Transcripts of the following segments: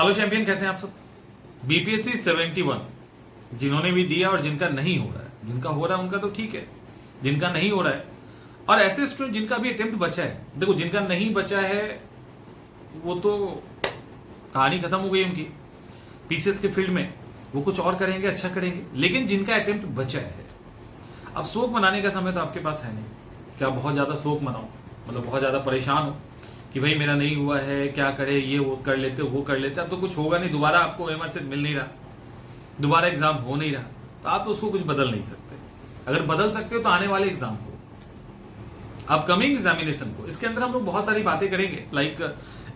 Hello champion, कैसे हैं आप सब। बीपीएससी 71 जिन्होंने भी दिया और जिनका नहीं हो रहा है, जिनका हो रहा है उनका तो ठीक है, जिनका नहीं हो रहा है और ऐसे स्टूडेंट जिनका भी अटेम्प्ट बचा है, देखो जिनका नहीं बचा है वो तो कहानी खत्म हो गई उनकी। पीसीएस के फील्ड में वो कुछ और करेंगे, अच्छा करेंगे, लेकिन जिनका अटेम्प्ट बचा है, अब शोक मनाने का समय तो आपके पास है नहीं। क्या बहुत ज्यादा शोक मनाओ, मतलब बहुत ज्यादा परेशान हो कि भाई मेरा नहीं हुआ है, क्या करे, ये वो कर लेते, वो कर लेते। अब तो कुछ होगा नहीं, दोबारा आपको एमआर से मिल नहीं रहा, दोबारा एग्जाम हो नहीं रहा, तो आप तो उसको कुछ बदल नहीं सकते। अगर बदल सकते हो तो आने वाले एग्जाम को, अपकमिंग एग्जामिनेशन को, इसके अंदर हम लोग बहुत सारी बातें करेंगे। लाइक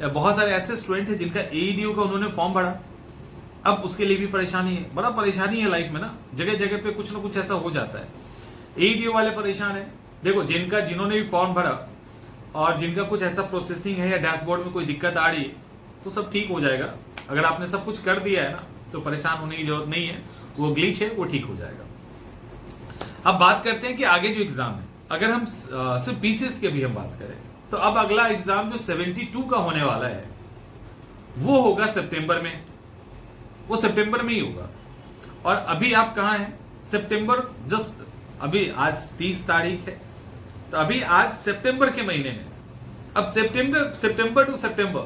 बहुत सारे ऐसे स्टूडेंट हैं जिनका एईडीओ का उन्होंने फॉर्म भरा, अब उसके लिए भी परेशानी है, बड़ा परेशानी है लाइफ में ना, जगह जगह पे कुछ ना कुछ ऐसा हो जाता है। एईडीओ वाले परेशान है। देखो जिन्होंने भी फॉर्म भरा और जिनका कुछ ऐसा प्रोसेसिंग है या डैशबोर्ड में कोई दिक्कत आ रही है तो सब ठीक हो जाएगा। अगर आपने सब कुछ कर दिया है ना तो परेशान होने की जरूरत नहीं है, वो ग्लिच है, वो ठीक हो जाएगा। अब बात करते हैं कि आगे जो एग्जाम है, अगर हम सिर्फ पीसीएस के भी हम बात करें तो अब अगला एग्जाम जो 72 का होने वाला है वो होगा सितंबर में, वो सितंबर में ही होगा। और अभी आप कहां हैं, सितंबर जस्ट अभी आज 30 तारीख है, तो अभी आज सितंबर के महीने में, अब सितंबर टू सितंबर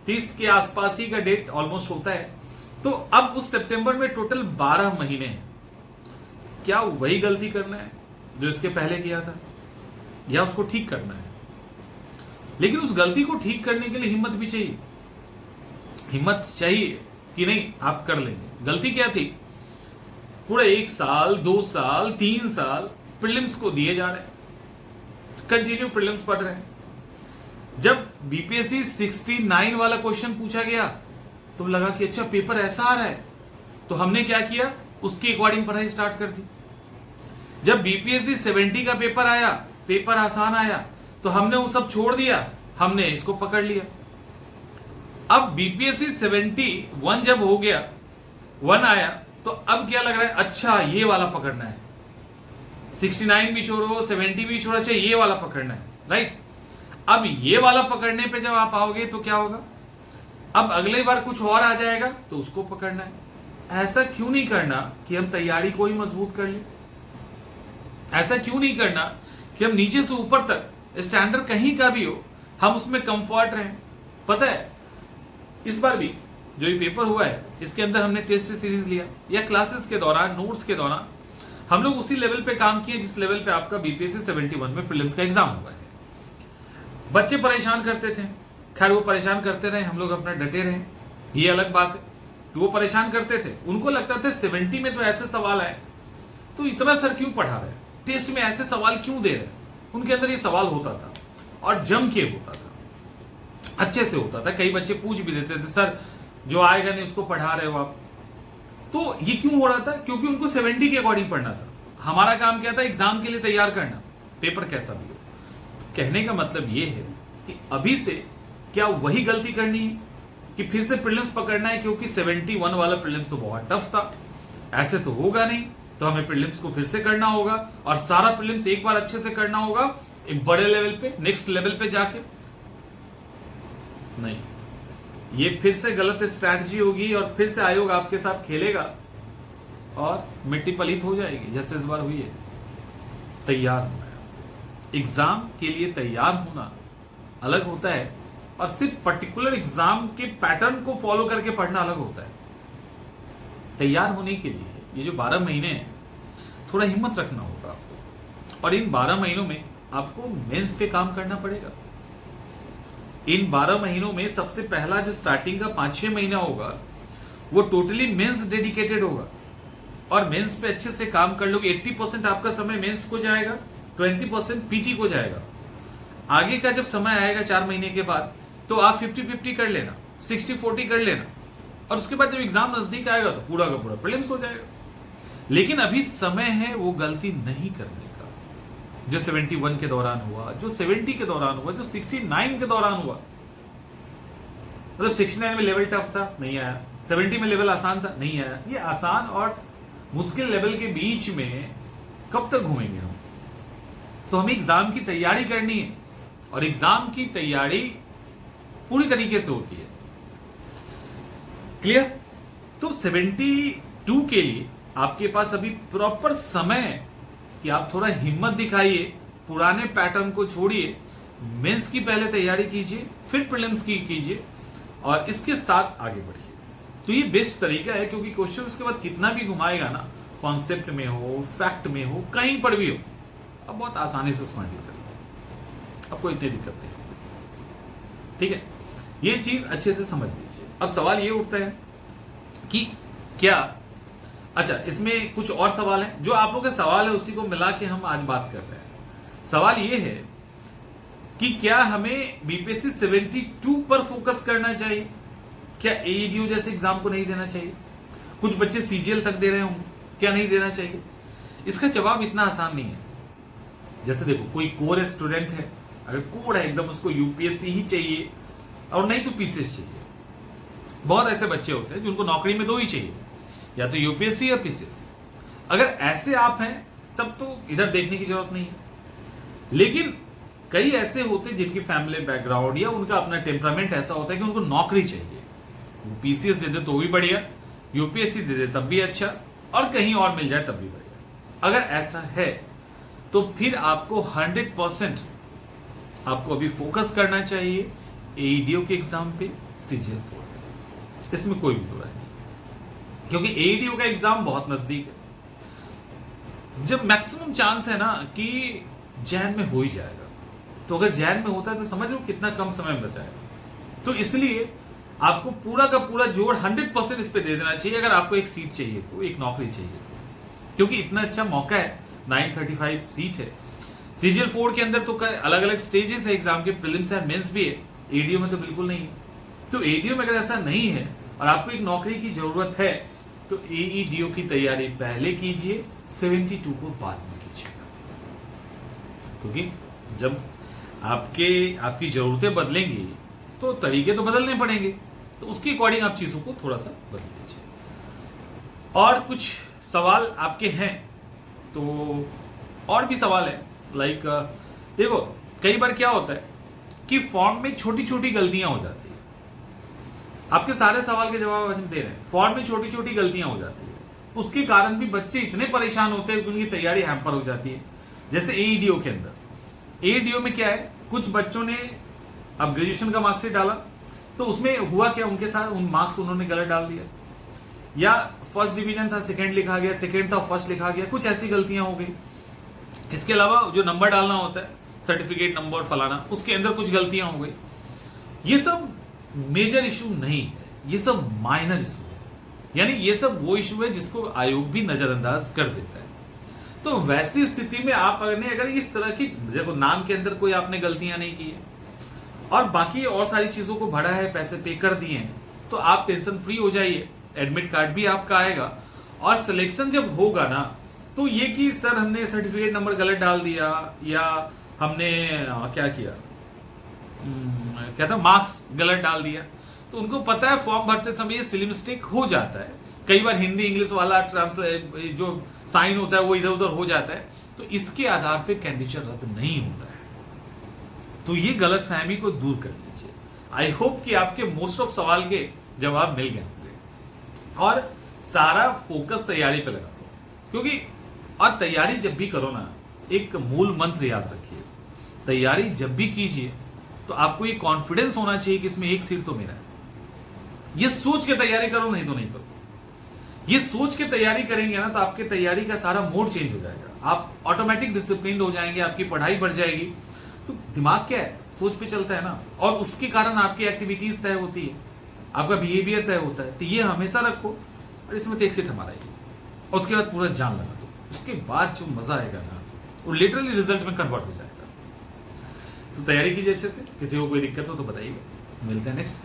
30 के आसपास ही का डेट ऑलमोस्ट होता है। तो अब उस सितंबर में टोटल 12 महीने हैं। क्या वही गलती करना है जो इसके पहले किया था, या उसको ठीक करना है? लेकिन उस गलती को ठीक करने के लिए हिम्मत भी चाहिए, हिम्मत चाहिए कि नहीं आप कर लेंगे। गलती क्या थी, पूरे 1 साल 2 साल 3 साल प्रीलिम्स को दिए जा रहे हैं, कंटिन्यू प्रीलिम्स पढ़ रहे हैं। जब बीपीएससी 69 वाला क्वेश्चन पूछा गया तो लगा कि अच्छा पेपर ऐसा आ रहा है, तो हमने क्या किया, उसके अकॉर्डिंग पढ़ाई स्टार्ट कर दी। जब बीपीएससी 70 का पेपर आया, पेपर आसान आया, तो हमने वो सब छोड़ दिया, हमने इसको पकड़ लिया। अब बीपीएससी 71 जब हो गया, 1 आया, तो अब क्या लग रहा है, अच्छा ये वाला पकड़ना है, 69 भी छोड़ो, 70 भी छोड़ो, अच्छा ये वाला पकड़ना है, राइट। अब ये वाला पकड़ने पे जब आप आओगे तो क्या होगा, अब अगले बार कुछ और आ जाएगा तो उसको पकड़ना है। ऐसा क्यों नहीं करना कि हम तैयारी को ही मजबूत कर लें? ऐसा क्यों नहीं करना कि हम नीचे से ऊपर तक स्टैंडर्ड कहीं का भी हो, हम उसमें कंफर्ट रहें? पता है इस बार भी जो ये पेपर हुआ है, इसके अंदर हमने टेस्ट सीरीज लिया या क्लासेस के दौरान, नोट्स के दौरान हम लोग उसी लेवल पे काम किए जिस लेवल पे आपका बीपीएससी 71 में प्रीलिम्स का एग्जाम हुआ है। बच्चे परेशान करते थे, खैर वो परेशान करते रहे, हम लोग अपना डटे रहे, ये अलग बात है कि वो परेशान करते थे। उनको लगता था 70 में तो ऐसे सवाल आए तो इतना सर क्यों पढ़ा रहे, टेस्ट में ऐसे सवाल क्यों दे रहे। उनके अंदर ये सवाल होता था और जम के होता था, अच्छे से होता था। कई बच्चे पूछ भी देते थे, सर जो आएगा नहीं उसको पढ़ा रहे हो आप। तो ये क्यों हो रहा था, क्योंकि उनको 70 के अकॉर्डिंग पढ़ना था। हमारा काम क्या था, एग्जाम के लिए तैयार करना, पेपर कैसा भी हो। कहने का मतलब ये है कि अभी से क्या वही गलती करनी है कि फिर से प्रीलिम्स पकड़ना है, क्योंकि 71 वाला प्रीलिम्स तो बहुत टफ था, ऐसे तो होगा नहीं, तो हमें प्रीलिम्स को फिर से करना होगा और सारा प्रीलिम्स एक बार अच्छे से करना होगा, एक बड़े लेवल पे, नेक्स्ट लेवल पे जाके। नहीं, ये फिर से गलत स्ट्रैटेजी होगी और फिर से आयोग आपके साथ खेलेगा और मिट्टी पलीत हो जाएगी जैसे इस बार हुई है। तैयार होना, एग्जाम के लिए तैयार होना अलग होता है और सिर्फ पर्टिकुलर एग्जाम के पैटर्न को फॉलो करके पढ़ना अलग होता है। तैयार होने के लिए ये जो 12 महीने हैं, थोड़ा हिम्मत रखना होगा आपको, और इन 12 महीनों में आपको मेंस पे काम करना पड़ेगा। इन 12 महीनों में सबसे पहला जो स्टार्टिंग का 5-6 महीना होगा वो टोटली मेंस डेडिकेटेड होगा, और मेंस पे अच्छे से काम कर लोगे। 80% आपका समय मेंस को जाएगा, 20% पीटी को जाएगा। आगे का जब समय आएगा 4 महीने के बाद, तो आप 50-50 कर लेना, 60-40 कर लेना, और उसके बाद जब एग्जाम नजदीक आएगा तो पूरा का पूरा प्रीलिम्स हो जाएगा। लेकिन अभी समय है वो गलती नहीं करने का, जो 71 के दौरान हुआ, जो 70 के दौरान हुआ, जो 69 के दौरान हुआ। मतलब 69 में लेवल टफ था, नहीं आया, 70 में लेवल आसान था, नहीं आया। ये आसान और मुश्किल लेवल के बीच में कब तक घूमेंगे हम? तो हमें एग्जाम की तैयारी करनी है, और एग्जाम की तैयारी पूरी तरीके से होती है। क्लियर? तो 72 के लिए आपके पास अभी प्रॉपर समय है कि आप थोड़ा हिम्मत दिखाइए, पुराने पैटर्न को छोड़िए, मेंस की पहले तैयारी कीजिए, फिर प्रीलिम्स की कीजिए और इसके साथ आगे बढ़िए। तो ये बेस्ट तरीका है, क्योंकि क्वेश्चन उसके बाद कितना भी घुमाएगा ना, कॉन्सेप्ट में हो, फैक्ट में हो, कहीं पर भी हो, अब बहुत आसानी से उसको हैंडल करेंगे, आपको इतनी दिक्कत नहीं। ठीक है, ये चीज अच्छे से समझ लीजिए। अब सवाल ये उठता है कि क्या, अच्छा इसमें कुछ और सवाल है, जो आप लोगों के सवाल है उसी को मिला के हम आज बात कर रहे हैं। सवाल ये है कि क्या हमें बीपीएससी 72 पर फोकस करना चाहिए, क्या एईडीओ जैसे एग्जाम को नहीं देना चाहिए? कुछ बच्चे सीजीएल तक दे रहे होंगे, क्या नहीं देना चाहिए? इसका जवाब इतना आसान नहीं है। जैसे देखो, कोई कोर स्टूडेंट है, अगर कोर है एकदम, उसको यूपीएससी ही चाहिए और नहीं तो पीसीएस चाहिए। बहुत ऐसे बच्चे होते हैं जिनको नौकरी में दो ही चाहिए, या तो यूपीएससी या पीसीएस। अगर ऐसे आप हैं तब तो इधर देखने की जरूरत नहीं है। लेकिन कई ऐसे होते हैं जिनकी फैमिली बैकग्राउंड या उनका अपना टेम्परामेंट ऐसा होता है कि उनको नौकरी चाहिए, पीसीएस दे दे तो भी बढ़िया, यूपीएससी दे दे तब भी अच्छा, और कहीं और मिल जाए तब भी बढ़िया। अगर ऐसा है तो फिर आपको 100% आपको अभी फोकस करना चाहिए एईडीओ के एग्जाम पे, सीजीएल 4 पे, इसमें कोई भी दो राय नहीं, क्योंकि एईडीओ का एग्जाम बहुत नजदीक है। जब मैक्सिमम चांस है ना कि जैन में हो ही जाएगा, तो अगर जैन में होता है तो समझ लो कितना कम समय में बचाएगा। तो इसलिए आपको पूरा का पूरा जोर 100% इस पे दे देना चाहिए, अगर आपको एक सीट चाहिए तो, एक नौकरी चाहिए तो, क्योंकि इतना अच्छा मौका है। 935 सीट है। सीजीएल 4 के अंदर तो अलग अलग स्टेजेस है एग्जाम के, प्रीलिम्स है, मेंस भी है, एडीओ में तो बिल्कुल नहीं है। तो एडीओ में अगर ऐसा नहीं है और आपको एक नौकरी की जरूरत है तो एईडीओ की तैयारी पहले कीजिए, 72 को बाद में कीजिएगा, क्योंकि जब आपकी जरूरतें बदलेंगी तो तरीके तो बदलने पड़ेंगे, तो उसके अकॉर्डिंग आप चीजों को थोड़ा सा बदल लीजिए। और कुछ सवाल आपके हैं तो और भी सवाल है, लाइक देखो कई बार क्या होता है कि फॉर्म में छोटी छोटी गलतियां हो जाती है। आपके सारे सवाल के जवाब हम दे रहे हैं, फॉर्म में छोटी छोटी गलतियां हो जाती है, उसके कारण भी बच्चे इतने परेशान होते हैं कि उनकी तैयारी हैम्पर हो जाती है। जैसे एईडीओ के अंदर, एईडीओ में क्या है, कुछ बच्चों ने अब ग्रेजुएशन का मार्क्सिट डाला तो उसमें हुआ क्या, उनके साथ उन मार्क्स उन्होंने गलत डाल दिया, या फर्स्ट डिवीजन था सेकंड लिखा गया, सेकंड था फर्स्ट लिखा गया, कुछ ऐसी गलतियां हो गई। इसके अलावा जो नंबर डालना होता है, सर्टिफिकेट नंबर फलाना, उसके अंदर कुछ गलतियां हो गई। ये सब मेजर इशू नहीं है, ये सब माइनर इशू है, यानी ये सब वो इशू है जिसको आयोग भी नजरअंदाज कर देता है। तो वैसी स्थिति में आप अगर इस तरह की, देखो नाम के अंदर कोई आपने गलतियां नहीं की है और बाकी और सारी चीजों को भरा है, पैसे पे कर दिए हैं, तो आप टेंशन फ्री हो जाइए, एडमिट कार्ड भी आपका आएगा। और सिलेक्शन जब होगा ना, तो ये कि सर हमने सर्टिफिकेट नंबर गलत डाल दिया या हमने क्या किया, क्या था, मार्क्स गलत डाल दिया, तो उनको पता है फॉर्म भरते समय ये सिली मिस्टेक हो जाता है। कई बार हिंदी इंग्लिश वाला जो साइन होता है वो इधर उधर हो जाता है, तो इसके आधार पे कैंडिडेट रद्द नहीं होता है। तो ये गलतफहमी को दूर कर लीजिए। आई होप कि आपके मोस्ट ऑफ सवाल के जवाब मिल गए होंगे और सारा फोकस तैयारी पे लगा दो, क्योंकि और तैयारी जब भी करो ना, एक मूल मंत्र याद रखिए, तैयारी जब भी कीजिए तो आपको ये कॉन्फिडेंस होना चाहिए कि इसमें एक सीट तो मेरा है। ये सोच के तैयारी करो, नहीं तो नहीं करो। ये सोच के तैयारी करेंगे ना तो आपके तैयारी का सारा मोड चेंज हो जाएगा, आप ऑटोमेटिक डिसिप्लिन हो जाएंगे, आपकी पढ़ाई बढ़ जाएगी। तो दिमाग क्या है, सोच पे चलता है ना, और उसके कारण आपकी एक्टिविटीज तय होती है, आपका बिहेवियर तय होता है। तो ये हमेशा रखो, और इसमें तो एक सीट हमारा ही, और उसके बाद पूरा जान लगा दो, उसके बाद जो मजा आएगा ना वो लिटरली रिजल्ट में कन्वर्ट हो जाएगा। तो तैयारी कीजिए अच्छे से, किसी को कोई दिक्कत हो तो बताइएगा। मिलते हैं नेक्स्ट।